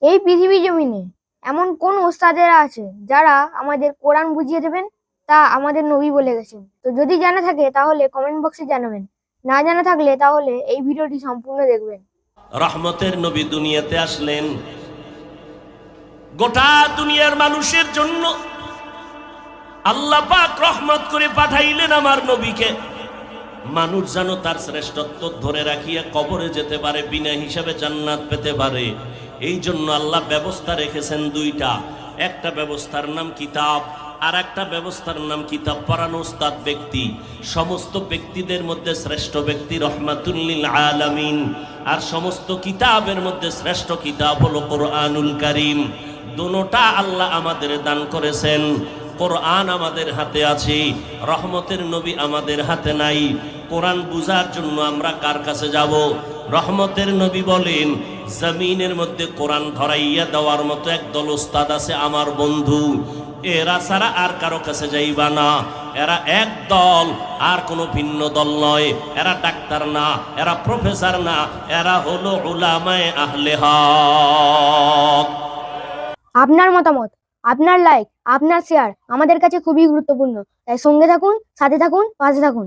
এই পৃথিবী জমিনে এমন কোন ওস্তাদেরা আছে যারা আমাদের কোরআন বুঝিয়ে দেবেন, তা আমাদের নবী বলে গেছেন। তো যদি জানা থাকে তাহলে কমেন্ট বক্সে জানাবেন, না জানা থাকলে তাহলে এই ভিডিওটি সম্পূর্ণ দেখবেন। রহমতের নবী দুনিয়াতে আসলেন গোটা দুনিয়ার মানুষের জন্য। আল্লাহ পাক রহমত করে পাঠাইলেন আমার নবীকে, মানুষ যেন তার শ্রেষ্ঠত্ব ধরে রাখিয়া কবরে যেতে পারে, বিনা হিসাবে জান্নাত পেতে পারে। এই জন্য আল্লাহ ব্যবস্থা রেখেছেন দুইটা। একটা ব্যবস্থার নাম কিতাব, আর একটা ব্যবস্থার নাম কিতাব পড়ানো উস্তাদ ব্যক্তি। সমস্ত ব্যক্তিদের মধ্যে শ্রেষ্ঠ ব্যক্তি রহমাতুল লিল আলামিন, আর সমস্ত কিতাবের মধ্যে শ্রেষ্ঠ কিতাব হলো কোরআনুল কারীম। দুটোটা আল্লাহ আমাদের দান করেছেন। কোরআন আমাদের হাতে আছে, রহমতের নবী আমাদের হাতে নাই। কোরআন বুঝার জন্য আমরা কার কাছে যাব? রহমতের নবী বলেন, জমিনের মধ্যে কোরআন ধরাইয়া দেওয়ার মতো একদল ওস্তাদ আছে আমার বন্ধু, এরা ছাড়া আর কারো কাছে যাইবা না। এরা এক দল, আর কোনো ভিন্ন দল নয়। এরা ডাক্তার না, এরা প্রফেসর না, এরা হলো উলামায়ে আহলে হক। আপনার মতামত, আপনার লাইক, আপনার শেয়ার আমাদের কাছে খুবই গুরুত্বপূর্ণ। তাই সঙ্গে থাকুন, সাথে থাকুন, পাশে থাকুন।